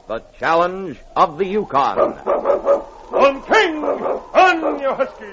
the challenge of the Yukon. On King! On, you husky!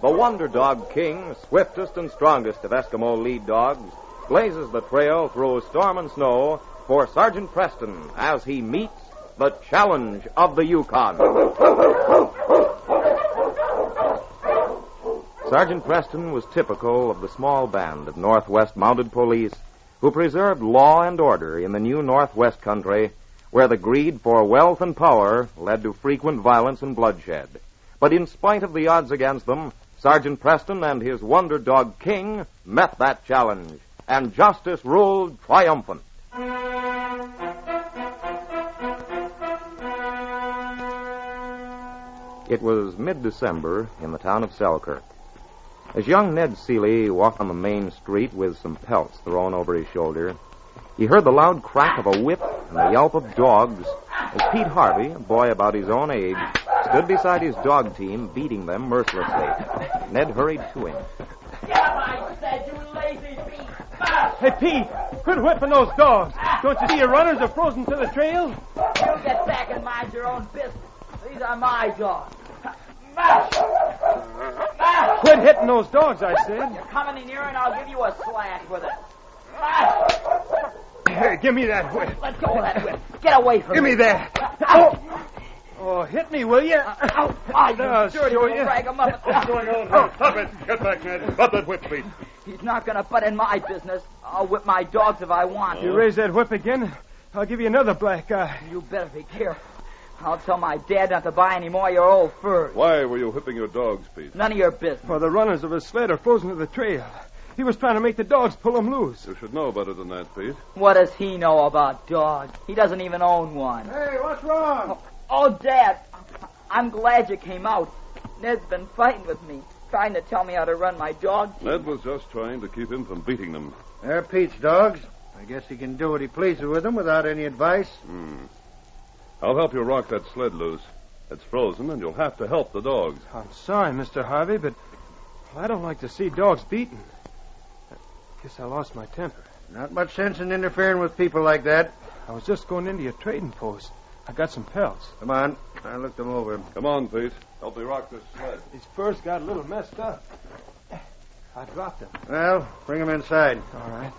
The wonder dog King, swiftest and strongest of Eskimo lead dogs, blazes the trail through storm and snow for Sergeant Preston as he meets the challenge of the Yukon. Sergeant Preston was typical of the small band of Northwest Mounted Police who preserved law and order in the new Northwest country where the greed for wealth and power led to frequent violence and bloodshed. But in spite of the odds against them, Sergeant Preston and his wonder dog King met that challenge, and justice ruled triumphant. It was mid-December in the town of Selkirk. As young Ned Seeley walked on the main street with some pelts thrown over his shoulder, he heard the loud crack of a whip and the yelp of dogs as Pete Harvey, a boy about his own age, stood beside his dog team, beating them mercilessly. Ned hurried to him. Get up, I said, you lazy beast! Hey, Pete, quit whipping those dogs. Don't you see your runners are frozen to the trail? You get back and mind your own business. These are my dogs. Quit hitting those dogs, I said. You're coming in here and I'll give you a slash with it. Hey, give me that whip. Let go of that whip. Get away from me. Give me that. Oh, hit me, will you? I'll show you. ragamuffin. What's going on? Oh, stop it. Get back, Ned. Drop that whip, Pete. He's not going to butt in my business. I'll whip my dogs if I want. You raise that whip again, I'll give you another black eye. You better be careful. I'll tell my dad not to buy any more of your old furs. Why were you whipping your dogs, Pete? None of your business. For the runners of his sled are frozen to the trail. He was trying to make the dogs pull them loose. You should know better than that, Pete. What does he know about dogs? He doesn't even own one. Hey, what's wrong? Oh, Dad, I'm glad you came out. Ned's been fighting with me, trying to tell me how to run my dog team. Ned was just trying to keep him from beating them. They're Pete's dogs. I guess he can do what he pleases with them without any advice. I'll help you rock that sled loose. It's frozen, and you'll have to help the dogs. I'm sorry, Mr. Harvey, but I don't like to see dogs beaten. I guess I lost my temper. Not much sense in interfering with people like that. I was just going into your trading post. I got some pelts. Come on. I'll look them over. Come on, Pete. Help me rock this sled. These furs got a little messed up. I dropped them. Well, bring them inside. All right.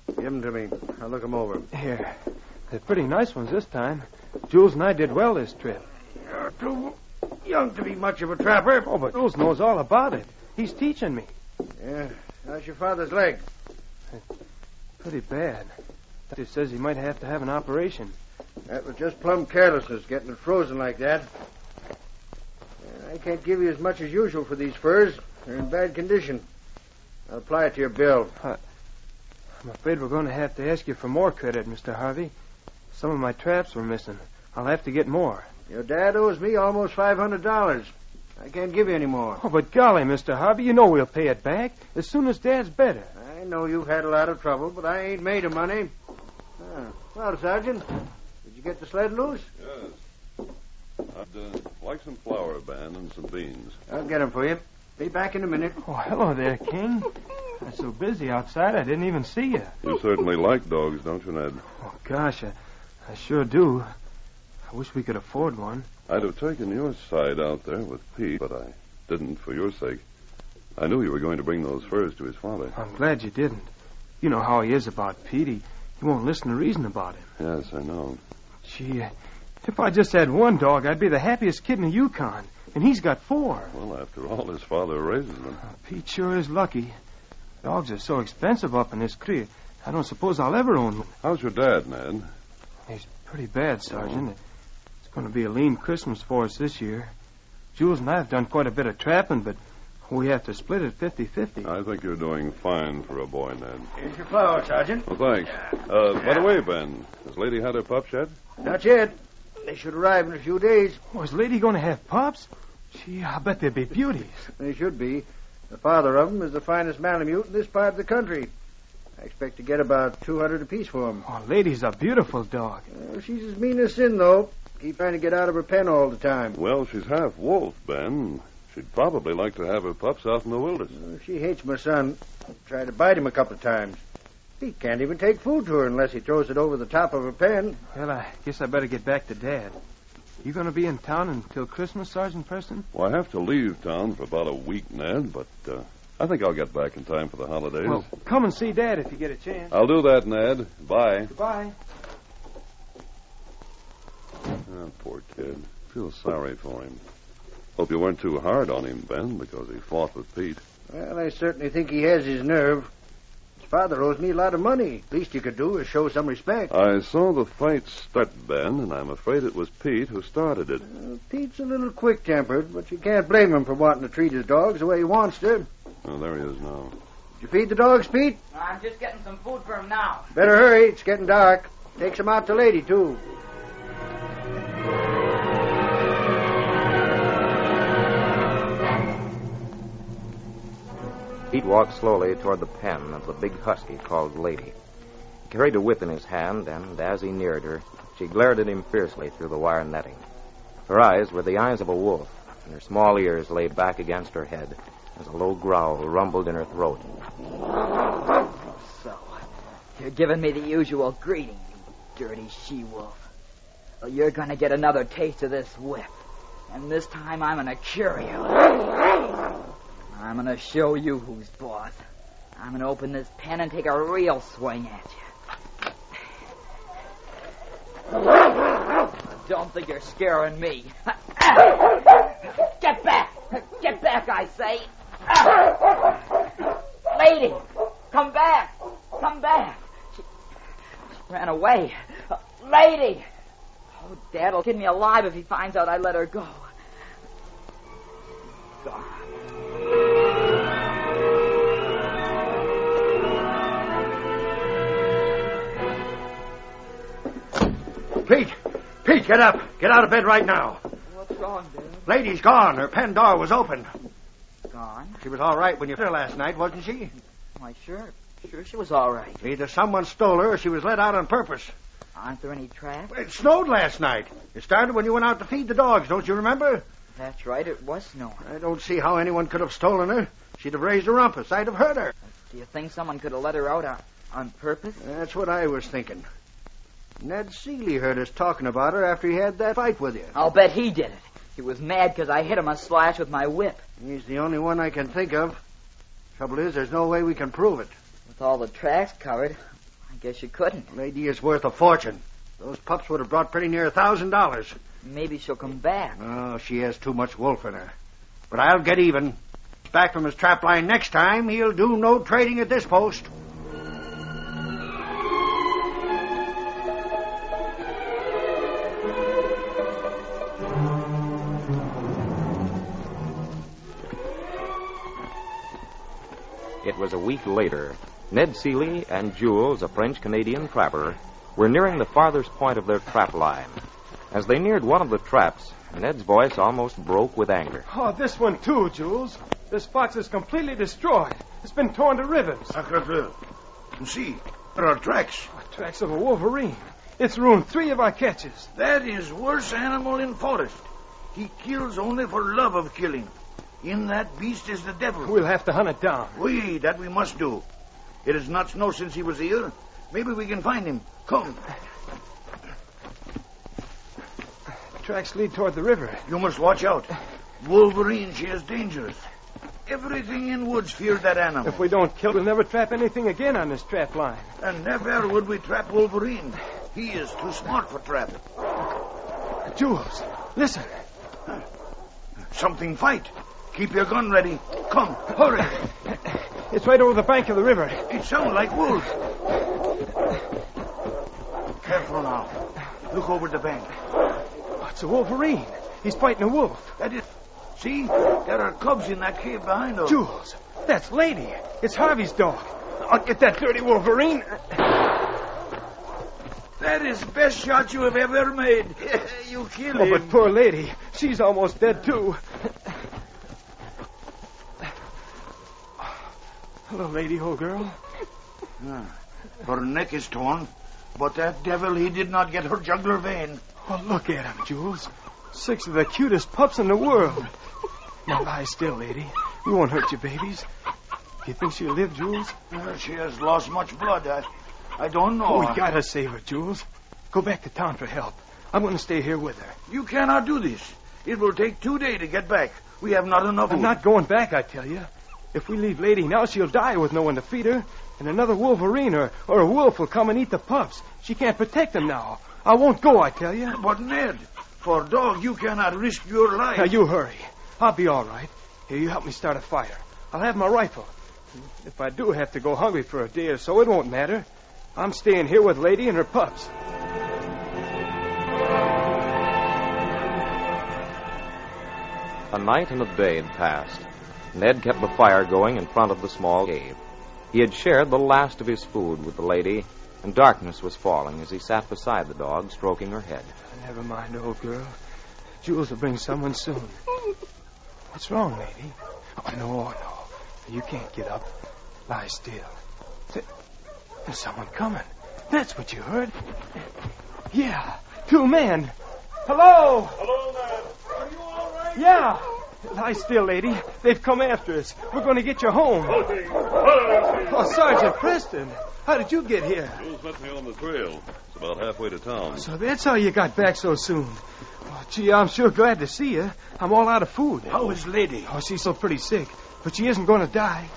Give them to me. I'll look them over. Here. They're pretty nice ones this time. Jules and I did well this trip. You're too young to be much of a trapper. Oh, but Jules knows all about it. He's teaching me. Yeah. How's your father's leg? Pretty bad. Doctor says he might have to have an operation. That was just plumb carelessness, getting it frozen like that. I can't give you as much as usual for these furs. They're in bad condition. I'll apply it to your bill. I'm afraid we're going to have to ask you for more credit, Mr. Harvey. Some of my traps were missing. I'll have to get more. Your dad owes me almost $500. I can't give you any more. Oh, but golly, Mr. Harvey, you know we'll pay it back as soon as Dad's better. I know you've had a lot of trouble, but I ain't made of money. Well, Sergeant, did you get the sled loose? Yes. I'd like some flour, Van, and some beans. I'll get them for you. Be back in a minute. Oh, hello there, King. I'm so busy outside I didn't even see you. You certainly like dogs, don't you, Ned? Oh, gosh, I sure do. I wish we could afford one. I'd have taken your side out there with Pete, but I didn't for your sake. I knew you were going to bring those furs to his father. I'm glad you didn't. You know how he is about Pete. He won't listen to reason about him. Yes, I know. Gee, if I just had one dog, I'd be the happiest kid in the Yukon. And he's got 4. Well, after all, his father raises them. Pete sure is lucky. Dogs are so expensive up in this creek. I don't suppose I'll ever own one. How's your dad, Ned? He's pretty bad, Sergeant. It's going to be a lean Christmas for us this year. Jules and I have done quite a bit of trapping, but we have to split it 50-50. I think you're doing fine for a boy, Ned. Here's your flour, Sergeant. Well, thanks. By the way, Ben, has Lady had her pups yet? Not yet. They should arrive in a few days. Oh, is Lady going to have pups? Gee, I bet they'll be beauties. They should be. The father of them is the finest Malamute in this part of the country. I expect to get about 200 apiece for them. Oh, Lady's a beautiful dog. She's as mean as sin, though. Keep trying to get out of her pen all the time. Well, she's half wolf, Ben. She'd probably like to have her pups out in the wilderness. She hates my son. Tried to bite him a couple of times. He can't even take food to her unless he throws it over the top of her pen. Well, I guess I better get back to Dad. You going to be in town until Christmas, Sergeant Preston? Well, I have to leave town for about a week, Ned, but I think I'll get back in time for the holidays. Well, come and see Dad if you get a chance. I'll do that, Ned. Bye. Goodbye. Oh, poor kid. Feel sorry for him. Hope you weren't too hard on him, Ben, because he fought with Pete. Well, I certainly think he has his nerve. His father owes me a lot of money. Least you could do is show some respect. I saw the fight start, Ben, and I'm afraid it was Pete who started it. Pete's a little quick-tempered, but you can't blame him for wanting to treat his dogs the way he wants to. Oh, there he is now. Did you feed the dogs, Pete? I'm just getting some food for him now. Better hurry. It's getting dark. Take some out to Lady, too. Pete walked slowly toward the pen of the big husky called Lady. He carried a whip in his hand, and as he neared her, she glared at him fiercely through the wire netting. Her eyes were the eyes of a wolf, and her small ears lay back against her head as a low growl rumbled in her throat. So, you're giving me the usual greeting, you dirty she-wolf. Well, you're going to get another taste of this whip, and this time I'm going to cure you. I'm going to show you who's boss. I'm going to open this pen and take a real swing at you. Don't think you're scaring me. Get back! Get back, I say! Lady! Come back! Come back! She ran away. Lady! Oh, Dad'll get me alive if he finds out I let her go. Gone. Pete, get up. Get out of bed right now. What's wrong, Dad? Lady's gone. Her pen door was open. Gone? She was all right when you hit her last night, wasn't she? Why, sure she was all right. Either someone stole her or she was let out on purpose. Aren't there any traps? It snowed last night. It started when you went out to feed the dogs, don't you remember? That's right, it was snowing. I don't see how anyone could have stolen her. She'd have raised a rumpus. I'd have hurt her. Do you think someone could have let her out on purpose? That's what I was thinking. Ned Seeley heard us talking about her after he had that fight with you. I'll bet he did it. He was mad because I hit him a slash with my whip. He's the only one I can think of. Trouble is, there's no way we can prove it. With all the tracks covered, I guess you couldn't. Lady is worth a fortune. Those pups would have brought pretty near $1,000. Maybe she'll come back. Oh, she has too much wolf in her. But I'll get even. Back from his trap line next time, he'll do no trading at this post. It was a week later. Ned Seeley and Jules, a French-Canadian trapper, were nearing the farthest point of their trap line. As they neared one of the traps, Ned's voice almost broke with anger. Oh, this one too, Jules. This box is completely destroyed. It's been torn to ribbons. Sacre bleu. You see, there are tracks. Tracks of a wolverine. It's ruined 3 of our catches. That is worst animal in forest. He kills only for love of killing. In that beast is the devil. We'll have to hunt it down. Oui, that we must do. It has not snowed since he was here. Maybe we can find him. Come. Tracks lead toward the river. You must watch out. Wolverine, she is dangerous. Everything in woods fears that animal. If we don't kill, we'll never trap anything again on this trap line. And never would we trap Wolverine. He is too smart for trap. Jules, listen. Something fight. Keep your gun ready. Come, hurry. It's right over the bank of the river. It sounds like wolves. Careful now. Look over the bank. Oh, it's a wolverine. He's fighting a wolf. That is... See? There are cubs in that cave behind us. Jules, that's Lady. It's Harvey's dog. I'll get that dirty wolverine. That is the best shot you have ever made. You killed him. But poor Lady. She's almost dead, too. Hello, Lady, old girl. Her neck is torn, but that devil, he did not get her jugular vein. Oh, look at him, Jules. 6 of the cutest pups in the world. Now lie still, lady. We won't hurt your babies. Do you think she'll live, Jules? She has lost much blood. I don't know. Oh, we gotta save her, Jules. Go back to town for help. I'm going to stay here with her. You cannot do this. It will take 2 days to get back. We have not enough I'm food. not going back, I tell you. If we leave Lady now, she'll die with no one to feed her. And another Wolverine or a wolf will come and eat the pups. She can't protect them now. I won't go, I tell you. But, Ned, for a dog, you cannot risk your life. Now, you hurry. I'll be all right. Here, you help me start a fire. I'll have my rifle. If I do have to go hungry for a day or so, it won't matter. I'm staying here with Lady and her pups. A night and a day had passed. Ned kept the fire going in front of the small cave. He had shared the last of his food with the lady, and darkness was falling as he sat beside the dog, stroking her head. Never mind, old girl. Jules will bring someone soon. What's wrong, lady? Oh, no. You can't get up. Lie still. There's someone coming. That's what you heard. Yeah, 2 men. Hello? Hello, Ned. Are you all right? Yeah. Lie still, lady. They've come after us. We're going to get you home. Okay. Oh, Sergeant Preston. How did you get here? Jules met me on the trail. It's about halfway to town. So that's how you got back so soon. Oh, gee, I'm sure glad to see you. I'm all out of food. How is Lady? Oh, she's so pretty sick, but she isn't going to die.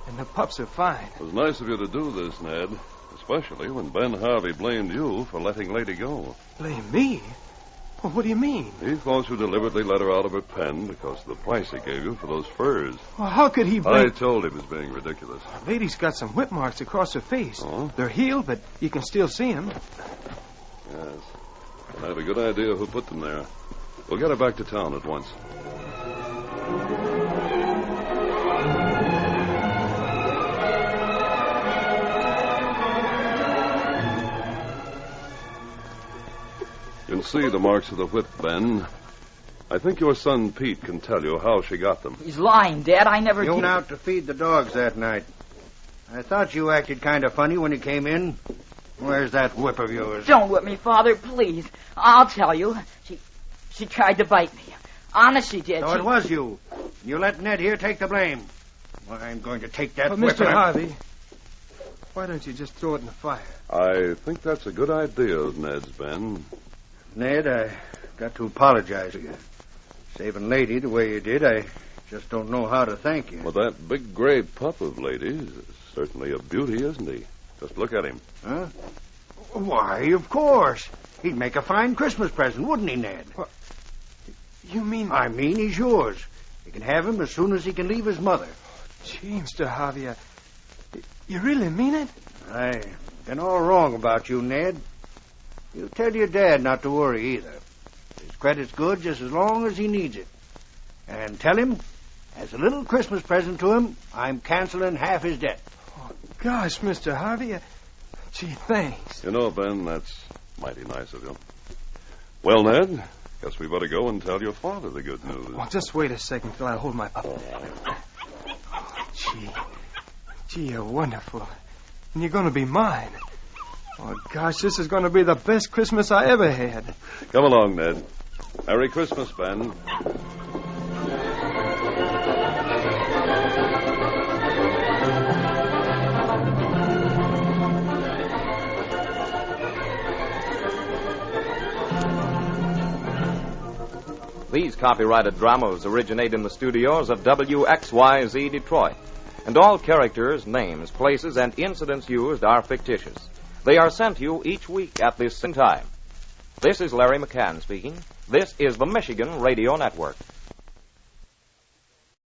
And the pups are fine. It was nice of you to do this, Ned. Especially when Ben Harvey blamed you for letting Lady go. Blame me? Well, what do you mean? He thought you deliberately let her out of her pen because of the price he gave you for those furs. Well, how could he blame... I told him he was being ridiculous. Lady's got some whip marks across her face. Oh? They're healed, but you can still see them. Yes. And I have a good idea who put them there. We'll get her back to town at once. You can see the marks of the whip, Ben. I think your son Pete can tell you how she got them. He's lying, Dad. I never You did. went out to feed the dogs that night. I thought you acted kind of funny when you came in. Where's that whip of yours? Don't whip me, Father, please. I'll tell you. She tried to bite me. Honest, she did. So it was you. You let Ned here take the blame. Well, I'm going to take that But, whip. Mr. Harvey, why don't you just throw it in the fire? I think that's a good idea of Ned's, Ben. Ned, I got to apologize to you. Saving Lady the way you did, I just don't know how to thank you. Well, that big gray pup of Lady's is certainly a beauty, isn't he? Just look at him. Huh? Why, of course. He'd make a fine Christmas present, wouldn't he, Ned? What? You mean... I mean, he's yours. You can have him as soon as he can leave his mother. Gee, Mr. Harvey, you really mean it? I've been all wrong about you, Ned. You tell your dad not to worry either. His credit's good just as long as he needs it. And tell him, as a little Christmas present to him, I'm canceling half his debt. Oh, gosh, Mr. Harvey, gee, thanks. You know, Ben, that's mighty nice of you. Well, Ned, guess we better go and tell your father the good news. Well, just wait a second till I hold my pup. Gee, you're wonderful. And you're going to be mine. Oh, gosh, this is going to be the best Christmas I ever had. Come along, Ned. Merry Christmas, Ben. These copyrighted dramas originate in the studios of WXYZ Detroit, and all characters, names, places, and incidents used are fictitious. They are sent to you each week at this same time. This is Larry McCann speaking. This is the Michigan Radio Network.